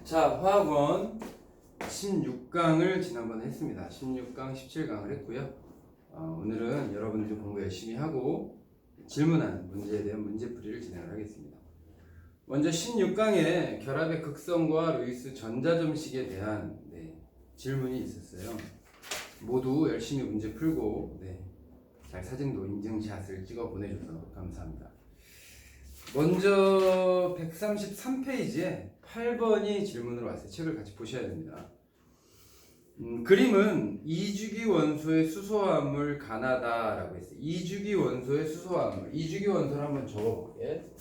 자, 화학원 16강을 지난번에 했습니다. 16강, 17강을 했고요. 오늘은 여러분들이 공부 열심히 하고 질문하는 문제에 대한 문제풀이를 진행을 하겠습니다. 먼저 16강에 결합의 극성과 루이스 전자점식에 대한 질문이 있었어요. 모두 열심히 문제 풀고 잘 사진도 인증샷을 찍어 보내줘서 감사합니다. 먼저 133페이지에 8번이 질문으로 왔어요. 책을 같이 보셔야 됩니다. 그림은 이주기 원소의 수소화합물 가나다라고 했어요. 이주기 원소의 수소화합물. 이주기 원소를 한번 적어볼게.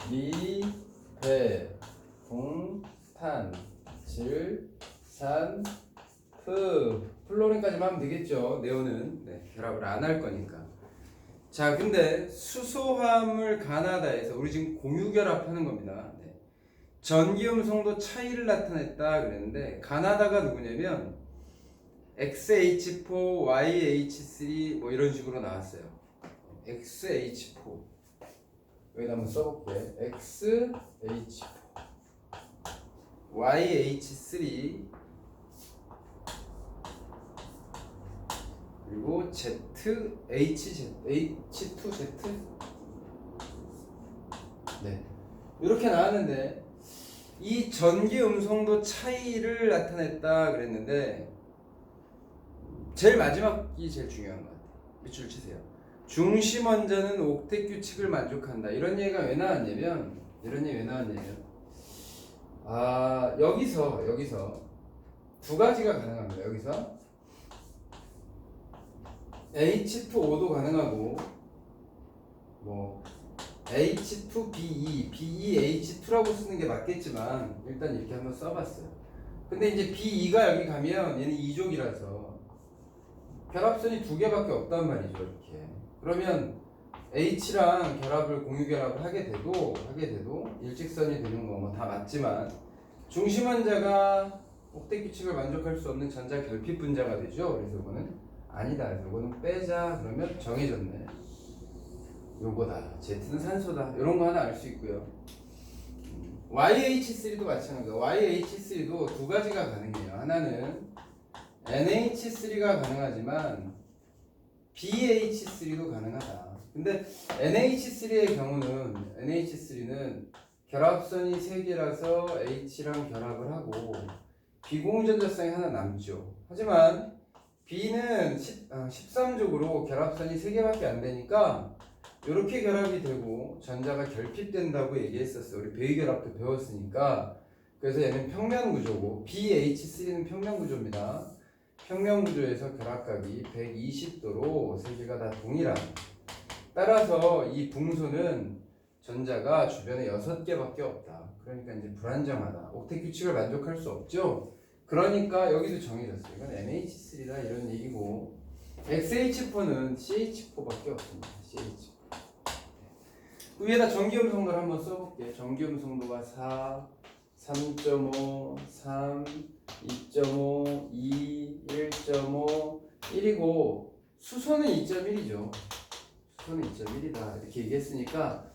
리, 배, 붕, 탄, 질, 산, 플로린까지만 하면 되겠죠. 네온은 결합을 안 할 거니까. 자, 근데 수소화합물 가나다에서 우리 지금 공유결합하는 겁니다. 전기음성도 차이를 나타냈다 그랬는데 가나다가 누구냐면 XH4, YH3 뭐 이런 식으로 나왔어요. XH4 여기다 한번 써볼게. XH4 YH3 그리고 ZHZ H2Z 이렇게 나왔는데 이 전기 음성도 차이를 나타냈다 그랬는데 제일 마지막이 제일 중요한 것 같아요. 밑줄 치세요. 중심 원자는 옥텟 규칙을 만족한다. 이런 얘기가 왜 나왔냐면 여기서 두 가지가 가능합니다. 여기서 H2O도 가능하고 뭐 H2BE, BeH2라고 쓰는 게 맞겠지만 일단 이렇게 한번 써봤어요. 근데 이제 BE가 여기 가면 얘는 이족이라서 결합선이 두 개밖에 없단 말이죠. 이렇게 그러면 H랑 결합을 공유 결합을 하게 돼도 일직선이 되는 거 뭐 다 맞지만 중심 원자가 옥텟 규칙을 만족할 수 없는 전자 결핍 분자가 되죠. 그래서 이거는 아니다. 그래서 이거는 빼자. 그러면 정해졌네. 요거다. Z는 산소다. 이런 거 하나 알 수 있고요. YH3도 마찬가지고 YH3도 두 가지가 가능해요. 하나는 NH3가 가능하지만 BH3도 가능하다. 근데 NH3의 경우는 결합선이 3개라서 H랑 결합을 하고 비공전자성이 하나 남죠. 하지만 B는 13족으로 결합선이 3개밖에 안 되니까 이렇게 결합이 되고 전자가 결핍된다고 얘기했었어요. 우리 배위결합도 배웠으니까. 그래서 얘는 평면구조고 BH3는 평면구조입니다. 평면구조에서 결합각이 120도로 세 개가 다 동일한. 따라서 이 붕소는 전자가 주변에 6개밖에 없다. 그러니까 이제 불안정하다. 옥텟 규칙을 만족할 수 없죠. 그러니까 여기도 정해졌어요. 이건 NH3다 이런 얘기고 XH4는 CH4밖에 없습니다. CH4. 위에다 전기음성도를 한번 써볼게. 전기음성도가 4, 3.5, 3, 2.5, 2, 1.5, 1이고 수소는 2.1이죠. 수소는 2.1이다. 이렇게 얘기했으니까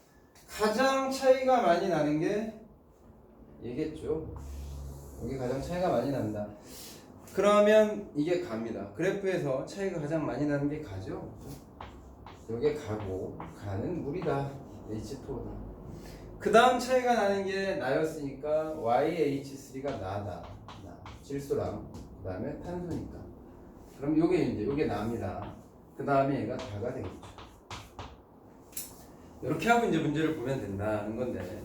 가장 차이가 많이 나는 게 얘겠죠. 여기 가장 차이가 많이 난다. 그러면 이게 갑니다. 그래프에서 차이가 가장 많이 나는 게 가죠. 여기에 가고 가는 물이다. H2O다. 그 다음 차이가 나는 게 나였으니까 YH3가 나다. 질소랑 그 다음에 탄소니까. 그럼 요게 나입니다. 그 다음에 얘가 다가 되겠죠. 이렇게 하고 이제 문제를 보면 된다는 건데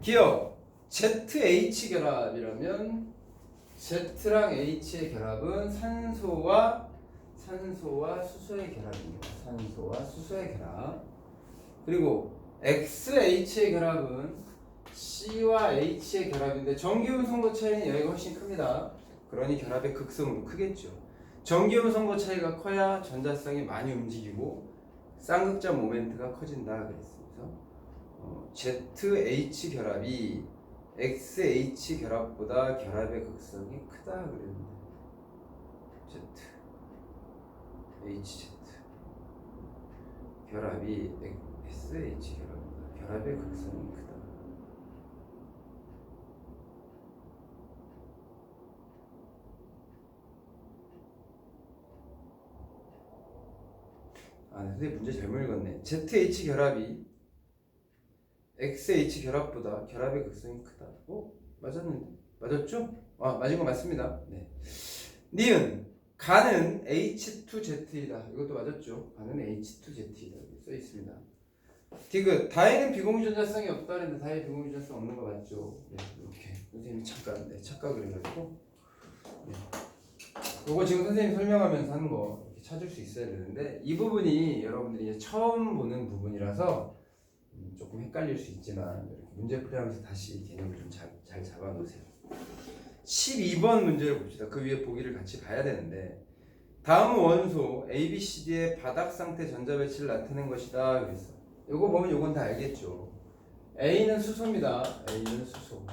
기억 ZH 결합이라면 Z랑 H의 결합은 산소와 수소의 결합입니다. 산소와 수소의 결합. 그리고 XH의 결합은 C와 H의 결합인데 전기음성도 차이는 여기가 훨씬 큽니다. 그러니 결합의 극성도 크겠죠. 전기음성도 차이가 커야 전자성이 많이 움직이고 쌍극자 모멘트가 커진다 그랬습니다. ZH 결합이 XH 결합보다 결합의 극성이 크다 그랬는데 HZ 결합이 SH 결합보다 결합의 극성이 크다. 근데 문제 잘못 읽었네. ZH 결합이 XH 결합보다 결합의 극성이 크다. 맞았는데? 맞았죠? 맞은 거 맞습니다. 네. 니은 가는 H2Z이다. 이것도 맞았죠? 가는 H2Z이다. 여기 써 있습니다. 디귿 다에는 비공유전자성이 없다 그랬는데 다에 비공유전자성 없는 거 맞죠? 네, 이렇게 선생님이 착각을 해가지고 요거 지금 선생님 설명하면서 하는 거 이렇게 찾을 수 있어야 되는데 이 부분이 여러분들이 이제 처음 보는 부분이라서 조금 헷갈릴 수 있지만 이렇게 문제 풀이하면서 다시 개념을 좀 잘 잡아 놓으세요. 12번 문제를 봅시다. 그 위에 보기를 같이 봐야 되는데 다음 원소 ABCD의 바닥 상태 전자 배치를 나타낸 것이다 그랬어. 요거 보면 요건 다 알겠죠. A는 수소입니다. A는 수소.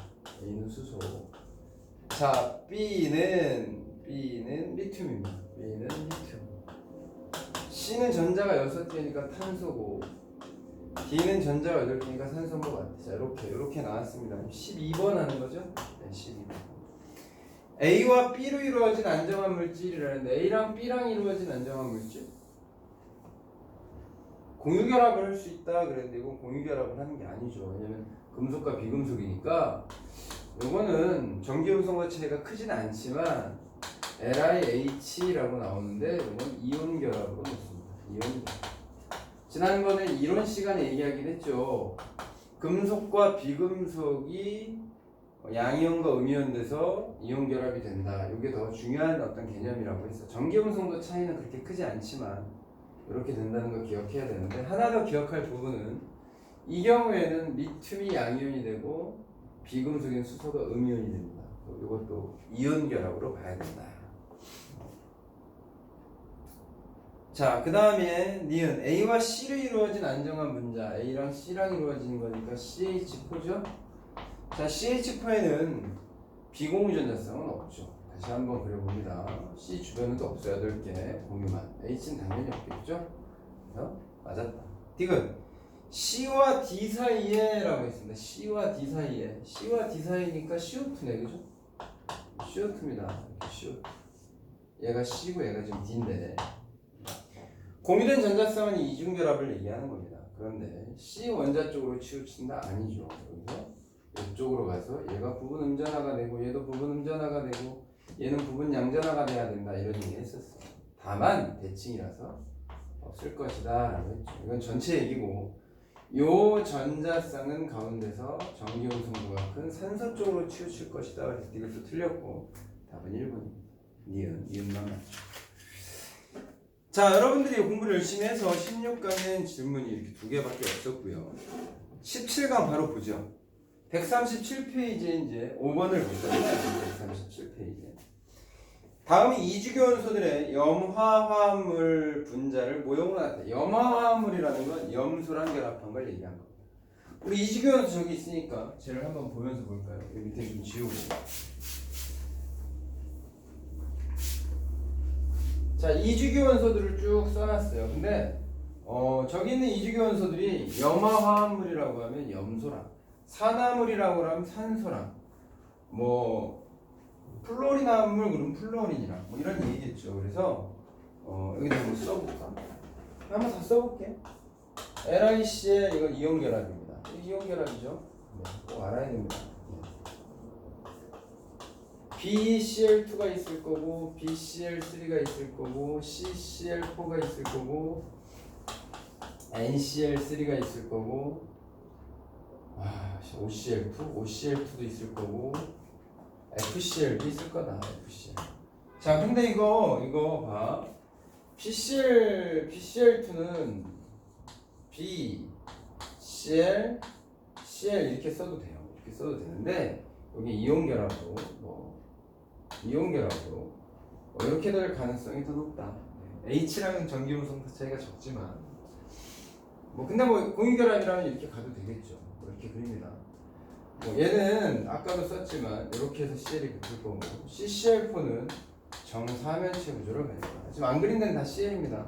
자, B는 리튬입니다. B는 리튬. C는 전자가 6개니까 탄소고 D는 전자가 8개니까 산소인 것 같아. 자, 이렇게 나왔습니다. 12번 하는 거죠? 네, 12번. A와 B로 이루어진 안정한 물질이라는데 A랑 B랑 이루어진 안정한 물질? 공유결합을 할 수 있다 그랬는데 이건 공유결합을 하는 게 아니죠. 왜냐면 금속과 비금속이니까 요거는 전기음성과 차이가 크진 않지만 LiH라고 나오는데 이건 이온 결합으로 놓습니다. 이온 결합. 지난번에 이론 시간에 얘기하긴 했죠. 금속과 비금속이 양이온과 음이온 돼서 이온 결합이 된다. 이게 더 중요한 어떤 개념이라고 했어. 전기음성도 차이는 그렇게 크지 않지만 이렇게 된다는 걸 기억해야 되는데 하나 더 기억할 부분은 이 경우에는 리튬이 양이온이 되고 비금속인 수소가 음이온이 됩니다. 이것도 이온 결합으로 봐야 된다. 자, 그 다음에 니은 A와 C로 이루어진 안정한 분자 A랑 C랑 이루어진 거니까 CH4죠? 자, CH4에는 비공유전자성은 없죠. 다시 한번 그려봅니다. C 주변에도 없어요. 8개 공유만. H는 당연히 없겠죠? 그래서 맞았다. 디귿 C와 D 사이에 라고 했습니다. C와 D 사이에. C와 D 사이니까 CO2네, 그죠? CO2입니다. CO2. 얘가 C고 얘가 지금 D인데 공유된 전자성은 이중결합을 얘기하는 겁니다. 그런데 C 원자 쪽으로 치우친다? 아니죠. 그래서 이쪽으로 가서 얘가 부분 음전화가 되고 얘도 부분 음전화가 되고 얘는 부분 양전화가 돼야 된다 이런 얘기 했었어. 다만 대칭이라서 없을 것이다 라고 했죠. 이건 전체 얘기고 요 전자쌍은 가운데서 전기음성도가 큰 산소 쪽으로 치우칠 것이다. 그래서 이것도 틀렸고 답은 1번입니다. 니은만 맞죠. 자, 여러분들이 공부를 열심히 해서 16강엔 질문이 이렇게 2개밖에 없었고요. 17강 바로 보죠. 137페이지에 이제 5번을 보죠. 137페이지. 다음이 이주교원소들의 염화화합물 분자를 모형으로 나타내. 염화화합물이라는 건 염소랑 결합한 걸 얘기한 겁니다. 우리 이주교원소 저기 있으니까 쟤를 한번 보면서 볼까요? 여기 밑에 좀 지우고. 자, 이주기 원소들을 쭉 써놨어요. 근데 저기 있는 이주기 원소들이 염화화합물이라고 하면 염소랑, 산화물이라고 하면 산소랑, 뭐 플로린 화합물 그러면 플로린이랑 뭐 이런 얘기겠죠. 그래서 여기다 한번 써볼까? 한번 다 써볼게. LiCl 이건 이온 결합입니다. 이온 결합이죠. 네, 꼭 알아야 됩니다. BCl2가 있을 거고 BCl3가 있을 거고 CCl4가 있을 거고 NCl3가 있을 거고 OCl2도 있을 거고 FCl도 있을 거다. FCl. 자, 근데 이거 봐. BCl2는 B, Cl, Cl 이렇게 써도 돼요. 이렇게 써도 되는데 여기 이온 결합으로 이렇게 될 가능성이 더 높다. H랑은 전기음성 차이가 적지만 근데 공유결합이라면 이렇게 가도 되겠죠. 이렇게 그립니다. 얘는 아까도 썼지만 이렇게 해서 Cl이 붙을 거고 CCl4는 정사면체 구조를 가질 거야. 지금 안 그린 데는 다 Cl입니다.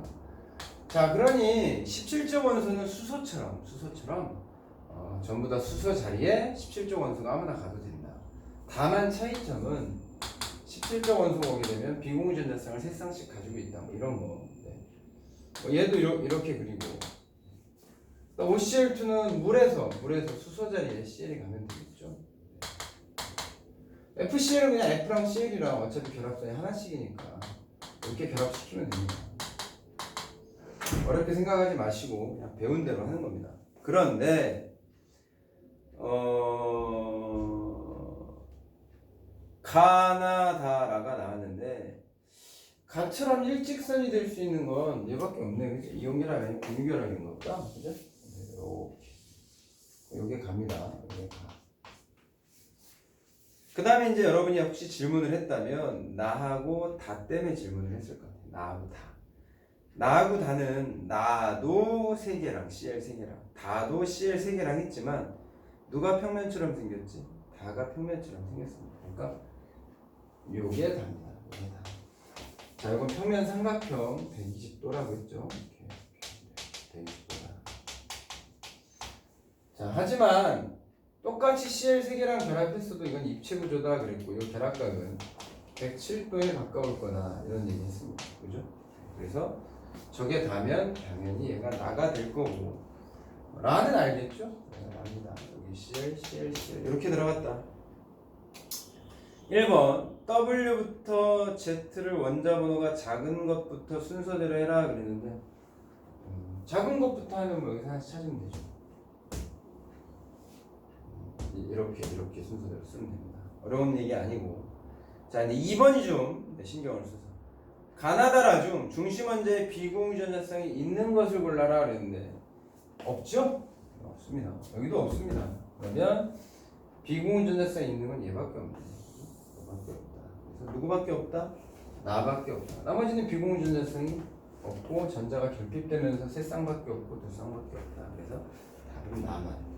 자, 그러니 17조 원소는 수소처럼 전부 다 수소 자리에 17조 원소가 아무나 가도 된다. 다만 차이점은 17조 원소가 오게 되면 비공유전자성을 3쌍씩 가지고 있다. 이런 거. 네. 얘도 이렇게 그리고 OCl2는 물에서 수소 자리에 CL이 가면 되겠죠. FCl은 그냥 F랑 CL이랑 어차피 결합선이 하나씩이니까 이렇게 결합시키면 됩니다. 어렵게 생각하지 마시고 그냥 배운 대로 하는 겁니다. 그런데 가나다라가 나왔는데 가처럼 일직선이 될 수 있는 건 얘밖에 없네. 그죠? 이온결합이 아니고 공유결합인 것보다. 그죠? 이렇게. 요게 갑니다. 요게 가. 그 다음에 이제 여러분이 혹시 질문을 했다면 나하고 다 때문에 질문을 했을 것 같아요. 나하고 다. 나하고 다는 나도 3개랑 CL 3개랑 다도 CL 3개랑 했지만 누가 평면처럼 생겼지? 다가 평면처럼 생겼습니다. 그러니까 요게 답니다. 요게 다. 자, 이건 평면 삼각형 120도라고 했죠. 이렇게 120도다. 자, 하지만 똑같이 CL 3개랑 결합했어도 이건 입체 구조다 그랬고 이 결합각은 107도에 가까울 거다 이런 얘기 했습니다. 그죠? 그래서 저게 다면 당연히 얘가 나가 될 거고 라는 알겠죠? 네, 랍니다. 여기 CL 이렇게 들어갔다. 1번 W부터 Z를 원자 번호가 작은 것부터 순서대로 해라 그랬는데 작은 것부터 하면 뭐 여기서 하나씩 찾으면 되죠. 이렇게 순서대로 쓰면 됩니다. 어려운 얘기 아니고. 자, 이제 2번이 좀 신경을 써서 가나다라 중 중심 원자의 비공유전자성이 있는 것을 골라라 그랬는데 없죠? 없습니다. 여기도 없습니다. 그러면 비공유전자성이 있는 건 얘밖에 없네. 얘밖에 없다. 그래서 누구밖에 없다? 나밖에 없다. 나머지는 비공유전자성이 없고 전자가 결핍되면서 세 쌍밖에 없고 두 쌍밖에 없다. 그래서 답은 나만.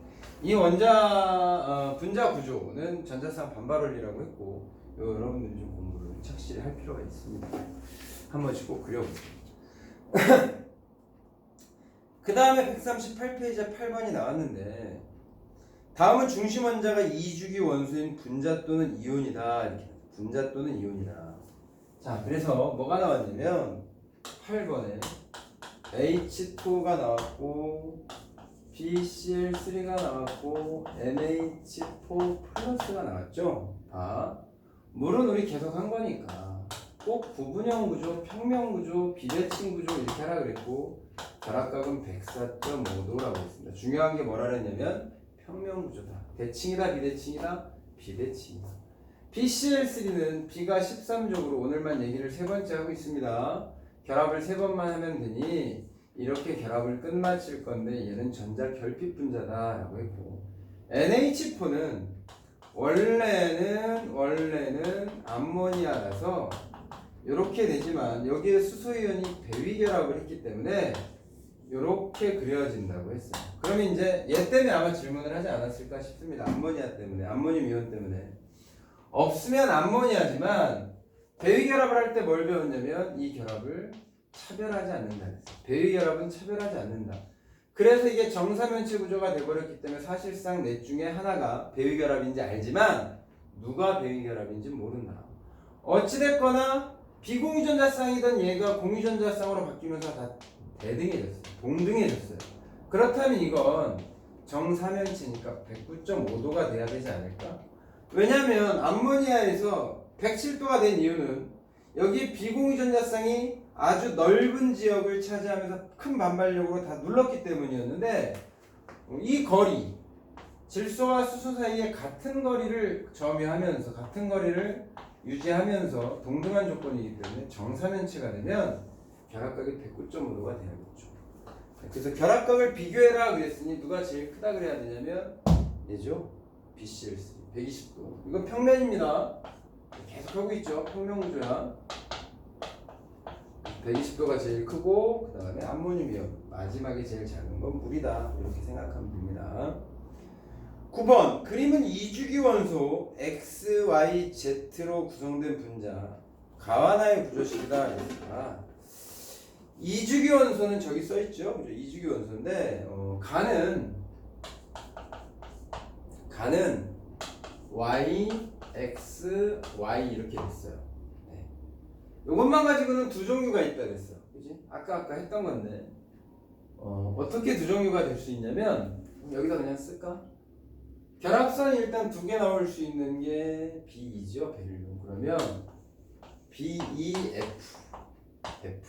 이 원자 분자 구조는 전자쌍 반발 원리라고 했고 여러분들이 좀 공부를 착실히 할 필요가 있습니다. 한 번씩 꼭 그려보세요. 그 다음에 138페이지에 8번이 나왔는데 다음은 중심 원자가 이주기 원소인 분자 또는 이온이다. 이렇게 분자 또는 이온이다. 자, 그래서 뭐가 나왔냐면 8번에 H2가 나왔고 BCl3가 나왔고 NH4 플러스가 나왔죠. 물은 우리 계속 한 거니까 꼭 부분형 구조, 평면 구조, 비대칭 구조 이렇게 하라 그랬고 결합각은 104.5도라고 했습니다. 중요한 게 뭐라 그랬냐면 평면 구조다. 대칭이다, 비대칭이다, 비대칭이다. BCl3는 B가 13족으로 오늘만 얘기를 3번째 하고 있습니다. 결합을 3번만 하면 되니 이렇게 결합을 끝마칠 건데 얘는 전자 결핍 분자다라고 했고 NH4는 원래는 암모니아라서 이렇게 되지만 여기에 수소이온이 배위 결합을 했기 때문에 이렇게 그려진다고 했어요. 그러면 이제 얘 때문에 아마 질문을 하지 않았을까 싶습니다. 암모니아 때문에, 암모늄 이온 때문에. 없으면 암모니아지만 배위 결합을 할 때 뭘 배웠냐면 이 결합을 차별하지 않는다. 배위 결합은 차별하지 않는다. 그래서 이게 정사면체 구조가 돼버렸기 때문에 사실상 넷 중에 하나가 배위 결합인지 알지만 누가 배위 결합인지 모른다. 어찌됐거나 비공유전자쌍이던 얘가 공유전자쌍으로 바뀌면서 다 대등해졌어요. 동등해졌어요. 그렇다면 이건 정사면체니까 109.5도가 돼야 되지 않을까? 왜냐면 암모니아에서 107도가 된 이유는 여기 비공유전자쌍이 아주 넓은 지역을 차지하면서 큰 반발력으로 다 눌렀기 때문이었는데 이 거리, 질소와 수소 사이에 같은 거리를 점유하면서 같은 거리를 유지하면서 동등한 조건이기 때문에 정사면체가 되면 결합각이 109.5도가 되야겠죠. 그래서 결합각을 비교해라 그랬으니 누가 제일 크다 그래야 되냐면 얘죠. BCl3 120도. 이건 평면입니다. 계속 하고 있죠. 평면 구조야. 120도가 제일 크고 그 다음에 암모늄이온 마지막에 제일 작은 건 물이다. 이렇게 생각하면 됩니다. 9번 그림은 이주기 원소 X, Y, Z로 구성된 분자 가와나의 구조식이다. 이주기 원소는 저기 써있죠. 그죠? 이주기 원소인데 가는 Y, X, Y 이렇게 됐어요. 네. 이것만 가지고는 두 종류가 있다 그랬어. 그지? 아까 했던 건데 어떻게 두 종류가 될 수 있냐면 여기다 그냥 쓸까? 결합선이 일단 두 개 나올 수 있는 게 B2죠. 베릴륨. 그러면 BEF F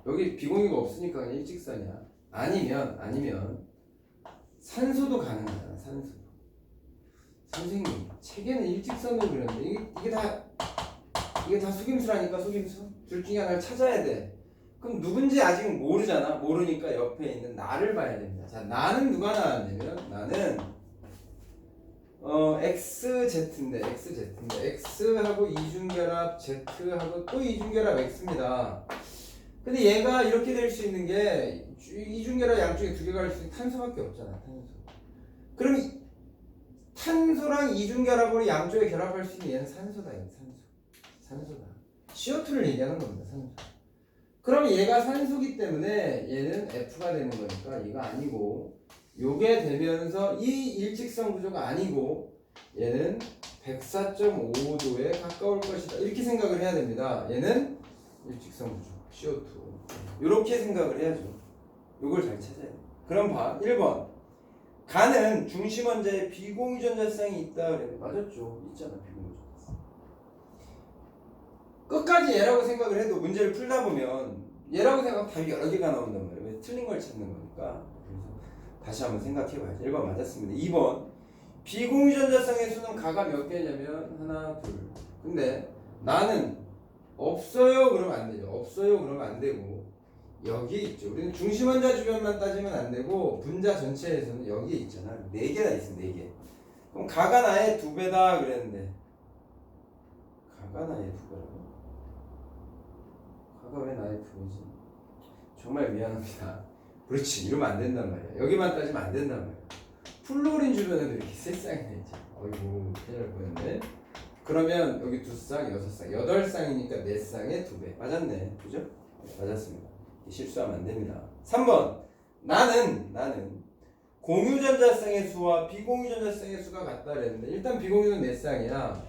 여기 비공유가 없으니까 그냥 일직선이야. 아니면 산소도 가능하잖아. 산소. 선생님 책에는 일직선으로 그렸는데 이게 다 속임수라니까. 속임수. 둘 중에 하나를 찾아야 돼. 그럼 누군지 아직 모르잖아. 모르니까 옆에 있는 나를 봐야 됩니다. 자, 나는 누가 나왔냐면 나는 XZ인데 X하고 이중결합 Z하고 또 이중결합 X입니다. 근데 얘가 이렇게 될 수 있는 게 이중결합 양쪽에 두 개가 갈 수 있는 탄소밖에 없잖아. 탄소. 그럼 탄소랑 이중결합으로 양쪽에 결합할 수 있는 얘는 산소다. 얘는 산소다. CO2를 얘기하는 겁니다. 산소. 그럼 얘가 산소기 때문에 얘는 F가 되는 거니까 얘가 아니고 요게 되면서 이 일직선 구조가 아니고 얘는 104.5도에 가까울 것이다. 이렇게 생각을 해야 됩니다. 얘는 일직선 구조 CO2 이렇게 생각을 해야죠. 요걸 잘 찾아야 돼. 그럼 봐. 1번 가는 중심 원자에 비공유전자쌍이 있다 그래. 맞았죠. 있잖아. 비공유전자쌍. 끝까지 얘라고 생각을 해도 문제를 풀다 보면 얘라고 생각하면 답이 여러 개가 나온단 말이에요. 왜 틀린 걸 찾는 거니까. 그래서 다시 한번 생각해봐야죠. 1번 맞았습니다. 2번 비공유전자쌍의 수는 가가 몇 개냐면 하나, 둘. 근데 나는 없어요 그러면 안 되죠. 없어요 그러면 안 되고 여기에 있죠. 우리는 중심 원자 주변만 따지면 안 되고 분자 전체에서는 여기에 있잖아. 4개나 있어. 4개. 그럼 가가 나의 2배다 그랬는데 가가 나의 2배라고? 가가 왜 나의 2배지? 정말 미안합니다. 그렇지. 이러면 안 된단 말이야. 여기만 따지면 안 된단 말이야. 플로린 주변에도 이렇게 3쌍이 있지. 어이구 큰일 날 뻔했네. 그러면 여기 2쌍, 6쌍, 8쌍이니까 4쌍에 2배. 맞았네. 그죠? 네, 맞았습니다. 실수하면 안 됩니다. 3번 나는 공유전자쌍의 수와 비공유전자쌍의 수가 같다 그랬는데 일단 비공유는 4쌍이야.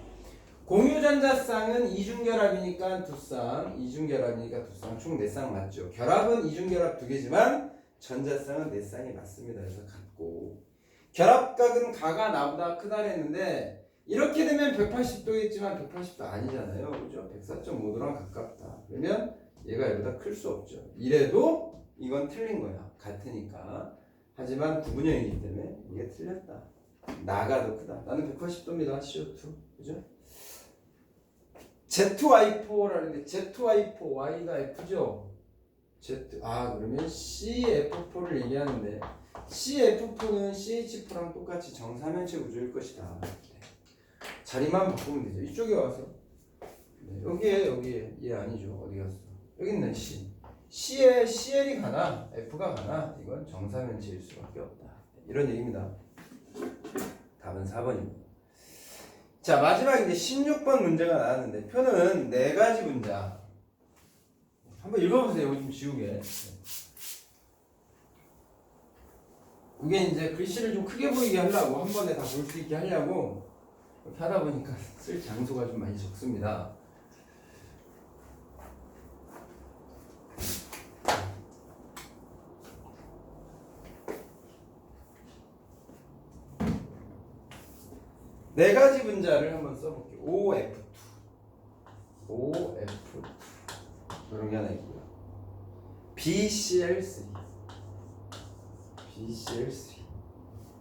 공유전자쌍은 이중결합이니까 2쌍, 이중결합이니까 2쌍, 총 4쌍 맞죠? 결합은 이중결합 2개지만 전자쌍은 4쌍이 맞습니다. 그래서 같고 결합각은 가가 나보다 크다 그랬는데 이렇게 되면 180도겠지만 180도 아니잖아요. 그죠? 104.5도랑 가깝다. 그러면 얘가 얘보다 클 수 없죠. 이래도 이건 틀린 거야. 같으니까. 하지만 구분형이기 때문에 이게 틀렸다. 나가 더 크다. 나는 180도입니다. CO2. 그죠? ZY4라는데 ZY4 Y가 F죠? 그러면 CF4를 얘기하는데 CF4는 CH4랑 똑같이 정사면체 구조일 것이다. 자리만 바꾸면 되죠. 이쪽에 와서 여기에 얘 아니죠. 어디 갔어? 여기 있는 C. C에 CL이 가나 F가 가나 이건 정사면체일 수밖에 없다. 이런 얘기입니다. 답은 4번입니다. 자 마지막 이제 16번 문제가 나왔는데 표는 4가지 분자. 한번 읽어보세요. 좀 지우개. 이게 이제 글씨를 좀 크게 보이게 하려고 한 번에 다 볼 수 있게 하려고 이렇게 하다 보니까 쓸 장소가 좀 많이 적습니다. 네 가지 분자를 한번 써볼게요. OF2 이런 게 하나 있고요. BCl3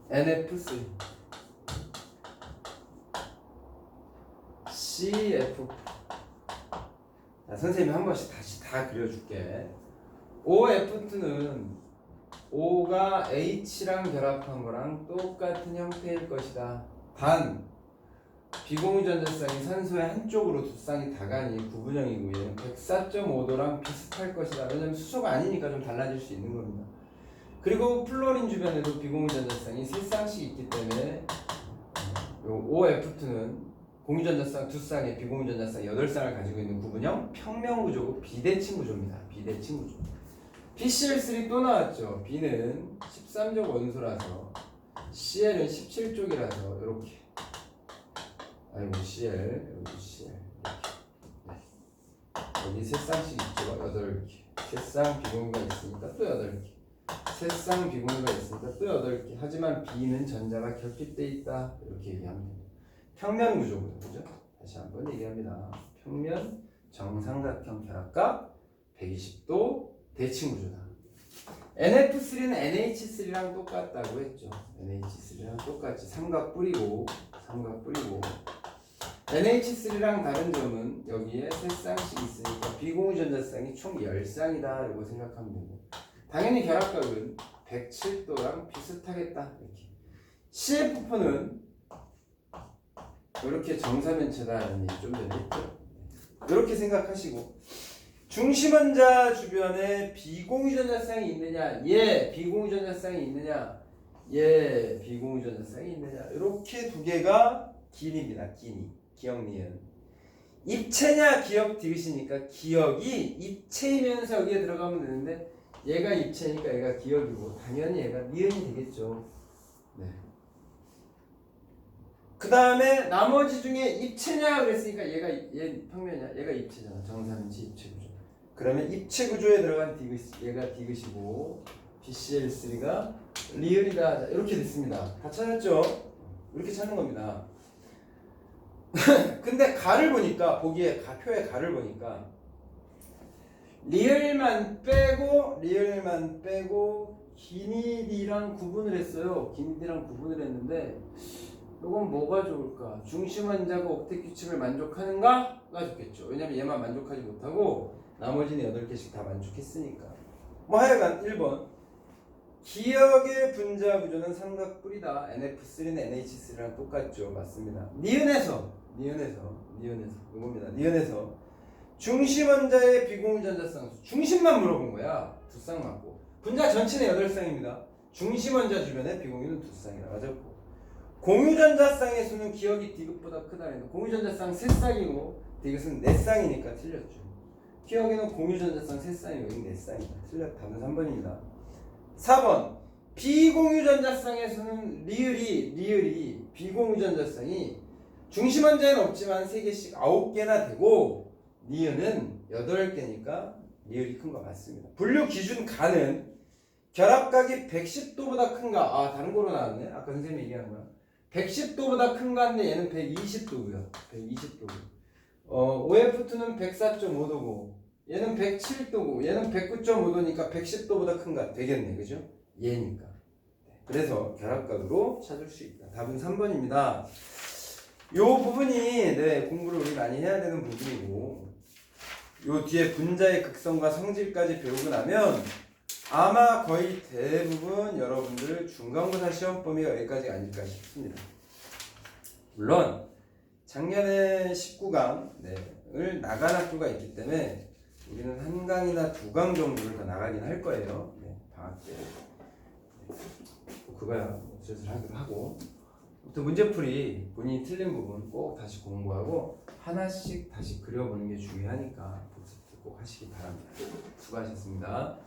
NF3 CF. 자, 선생님이 한 번씩 다시 다 그려줄게. OF2는 O가 H랑 결합한 거랑 똑같은 형태일 것이다. 단 비공유전자쌍이 산소의 한쪽으로 2쌍이 다 가니 구분형이고 얘는 104.5도랑 비슷할 것이다. 왜냐면 수소가 아니니까 좀 달라질 수 있는 겁니다. 그리고 플로린 주변에도 비공유전자쌍이 3쌍씩 있기 때문에 요 OF2는 공유전자쌍 2쌍에 비공유전자쌍 8쌍을 가지고 있는 구분형 평면구조고 비대칭 구조입니다. 비대칭 구조. PCl3 또 나왔죠. B는 13족 원소라서 CL은 17쪽이라서 이렇게 CL 여기 CL 이렇게. 네. 여기 세 쌍씩 있죠. 8개. 세 쌍 비공유가 있으니까 또 8개. 세 쌍 비공유가 있으니까 또 8개. 하지만 B는 전자가 결핍돼 있다. 이렇게 얘기하면 됩니다. 평면 구조고요. 그죠? 다시 한번 얘기합니다. 평면 정삼각형 결합각 120도 대칭 구조다. NF3는 NH3랑 똑같다고 했죠. NH3랑 똑같이 삼각 뿌리고 NH3랑 다른 점은 여기에 세 쌍씩 있으니까 비공유 전자쌍이 총 10쌍이다 라고 생각하면 되고, 당연히 결합각은 107도랑 비슷하겠다. 이렇게. CF4는 이렇게 정사면체다라는 얘기 좀 전에 했죠. 이렇게 생각하시고, 중심원자 주변에 비공유 전자쌍이 있느냐, 예, 비공유 전자쌍이 있느냐, 예, 비공유 전자쌍이 있느냐, 이렇게 두 개가 길입니다. 기억 니은. 입체냐 기억 디귿이니까 기억이 입체이면서 여기에 들어가면 되는데, 얘가 입체니까 얘가 기억이고 당연히 얘가 니은이 되겠죠. 네. 그 다음에 나머지 중에 입체냐 그랬으니까 얘 평면이야. 얘가 입체잖아. 정사면체 입체 구조. 그러면 입체 구조에 들어간 디귿, 얘가 디귿이고 BCl3가 리을이다. 이렇게 됐습니다. 다 찾았죠? 이렇게 찾는 겁니다. 근데 가를 보니까, 보기에 표의 가를 보니까 리을만 빼고 기니디랑 구분을 했어요. 기니디랑 구분을 했는데, 이건 뭐가 좋을까? 중심원자가 옥텟 규칙을 만족하는가가 좋겠죠. 왜냐면 얘만 만족하지 못하고 나머지는 8개씩 다 만족했으니까. 뭐 하여간 1번 기억의 분자 구조는 삼각뿔이다. NF3는 NH3랑 똑같죠. 맞습니다. 니은에서 이겁니다. 니은에서 중심원자의 비공유 전자쌍수, 중심만 물어본 거야. 2쌍 맞고, 분자 전체는 8쌍입니다. 중심원자 주변에 비공유는 2쌍이다. 맞았고, 공유전자쌍의 수는 기억이 디귿보다 크다는 거. 공유전자쌍 3쌍이고 디귿은 4쌍이니까 틀렸죠. 기억에는 공유전자쌍 3쌍이고 여기 4쌍이다. 틀렸다. 답은 3번입니다. 4번 비공유전자쌍의 수는 리을이 비공유전자쌍이 중심원자에는 없지만 3개씩 9개나 되고, 니은은 8개니까 리을이 큰 거 맞습니다. 분류 기준 가는 결합각이 110도보다 큰가? 다른 거로 나왔네. 아까 선생님이 얘기한 거야. 110도보다 큰가인데 얘는 120도고요. 120도고. OF2는 104.5도고 얘는 107도고 얘는 109.5도니까 110도보다 큰가 되겠네. 그죠? 얘니까. 그래서 결합각으로 찾을 수 있다. 답은 3번입니다. 요 부분이 공부를 우리 많이 해야 되는 부분이고, 요 뒤에 분자의 극성과 성질까지 배우고 나면 아마 거의 대부분 여러분들 중간고사 시험 범위가 여기까지가 아닐까 싶습니다. 물론 작년에 19강을 나간 학교가 있기 때문에 우리는 한 강이나 2강 정도를 더 나가긴 할 거예요. 방학 때. 그거야 슬슬 하기로 하고, 또 문제풀이 본인이 틀린 부분 꼭 다시 공부하고 하나씩 다시 그려보는 게 중요하니까 복습 꼭 하시기 바랍니다. 수고하셨습니다.